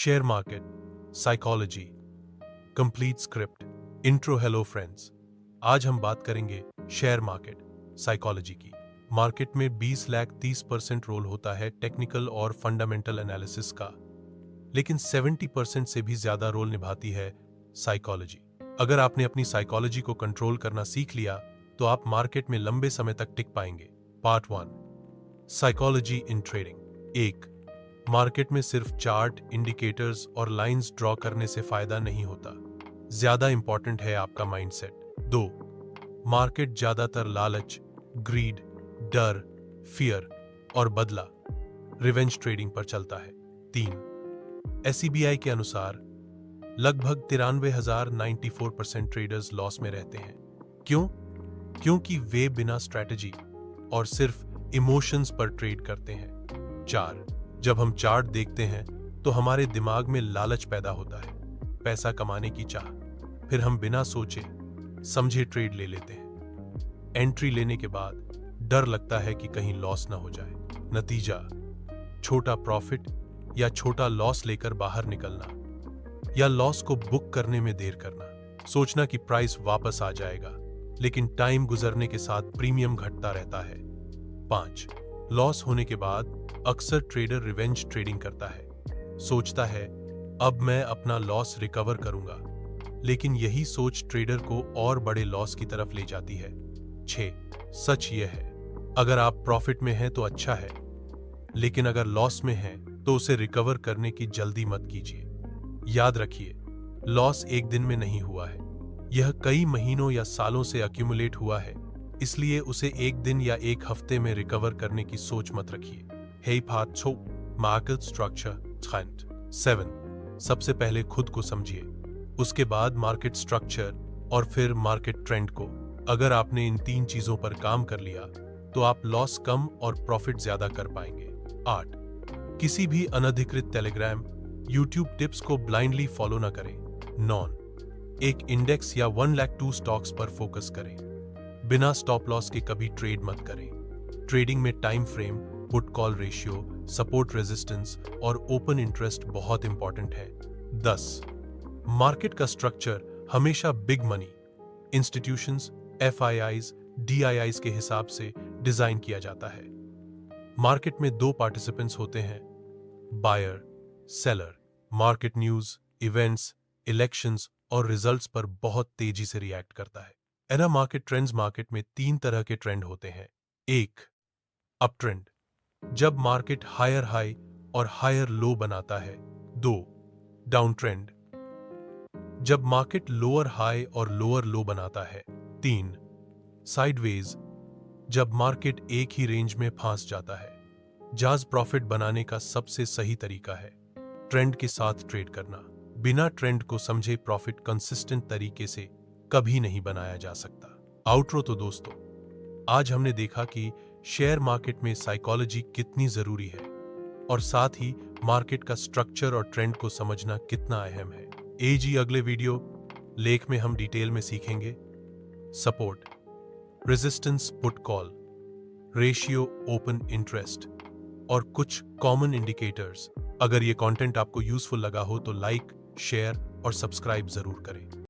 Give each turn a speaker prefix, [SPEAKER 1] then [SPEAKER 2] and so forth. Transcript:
[SPEAKER 1] Share market, psychology, complete script, intro. Hello friends, आज हम बात करेंगे शेयर मार्केट साइकोलॉजी की। मार्केट में 20 लाख 30% रोल होता है टेक्निकल और फंडामेंटल एनालिसिस का, लेकिन 70% से भी ज्यादा रोल निभाती है साइकोलॉजी। अगर आपने अपनी साइकोलॉजी को कंट्रोल करना सीख लिया तो आप मार्केट में लंबे समय तक टिक पाएंगे। Part 1, psychology in trading. 1, market में सिर्फ चार्ट, इंडिकेटर्स और लाइंस ड्रॉ करने से फायदा नहीं होता, ज्यादा इंपॉर्टेंट है आपका माइंडसेट। 2, मार्केट ज्यादातर लालच, ग्रीड, डर, फियर और बदला, रिवेंज ट्रेडिंग पर चलता है। 3, एसईबीआई के अनुसार लगभग 93,094% ट्रेडर्स लॉस में रहते हैं। क्यों? क्योंकि वे बिना स्ट्रैटेजी और सिर्फ इमोशंस पर ट्रेड करते हैं। 4, जब हम चार्ट देखते हैं तो हमारे दिमाग में लालच पैदा होता है, पैसा कमाने की चाह, फिर हम बिना सोचे समझे ट्रेड ले लेते हैं। एंट्री लेने के बाद डर लगता है कि कहीं लॉस ना हो जाए। नतीजा, छोटा प्रॉफिट या छोटा लॉस लेकर बाहर निकलना, या लॉस को बुक करने में देर करना, सोचना कि प्राइस वापस आ जाएगा, लेकिन टाइम गुजरने के साथ प्रीमियम घटता रहता है। 5, लॉस होने के बाद अक्सर ट्रेडर रिवेंज ट्रेडिंग करता है, सोचता है अब मैं अपना लॉस रिकवर करूंगा, लेकिन यही सोच ट्रेडर को और बड़े लॉस की तरफ ले जाती है। 6, सच यह है, अगर आप प्रॉफिट में हैं तो अच्छा है, लेकिन अगर लॉस में हैं तो उसे रिकवर करने की जल्दी मत कीजिए। याद रखिए, लॉस एक दिन में नहीं हुआ है, यह कई महीनों या सालों से अक्यूमुलेट हुआ है, इसलिए उसे एक दिन या एक हफ्ते में रिकवर करने की सोच मत रखिए। Hey Part 2, market structure trend. 7, सबसे पहले खुद को समझिए, उसके बाद मार्केट स्ट्रक्चर और फिर मार्केट ट्रेंड को। अगर आपने इन 3 चीजों पर काम कर लिया तो आप लॉस कम और प्रॉफिट ज्यादा कर पाएंगे। 8, किसी भी अनधिकृत टेलीग्राम, यूट्यूब टिप्स को ब्लाइंडली फॉलो न करें। 9, एक इंडेक्स या 102 स्टॉक्स पर फोकस करें, बिना स्टॉप लॉस के कभी ट्रेड मत करें। ट्रेडिंग में time frame, put call ratio, support resistance और ओपन इंटरेस्ट बहुत इंपॉर्टेंट है। 10, मार्केट का स्ट्रक्चर हमेशा big money, institutions, FIIs, DIIs के हिसाब से डिजाइन किया जाता है। मार्केट में 2 पार्टिसिपेंट्स होते हैं, buyer, seller. Market news, events, elections और रिजल्ट्स पर बहुत तेजी से रिएक्ट करता है। एना मार्केट ट्रेंड्स। मार्केट में 3 तरह के ट्रेंड होते हैं। 1, अप ट्रेंड, जब मार्केट हायर हाई और हायर लो बनाता है। 2, डाउन ट्रेंड, जब मार्केट लोअर हाई और लोअर लो बनाता है। 3, साइडवेज, जब मार्केट एक ही रेंज में फंस जाता है। जाज प्रॉफिट बनाने का सबसे सही तरीका है ट्रेंड के साथ ट्रेड करना। बिना ट्रेंड को समझे प्रॉफिट कंसिस्टेंट तरीके से कभी नहीं बनाया जा सकता। आउटरो। तो दोस्तों, आज हमने देखा कि शेयर मार्केट में साइकोलॉजी कितनी जरूरी है और साथ ही मार्केट का स्ट्रक्चर और ट्रेंड को समझना कितना अहम है। अगले वीडियो लेख में हम डिटेल में सीखेंगे support, resistance, put call ratio, open interest और कुछ कॉमन इंडिकेटर्स। अगर ये कंटेंट आपको यूजफुल लगा हो तो लाइक, शेयर और सब्सक्राइब जरूर करें।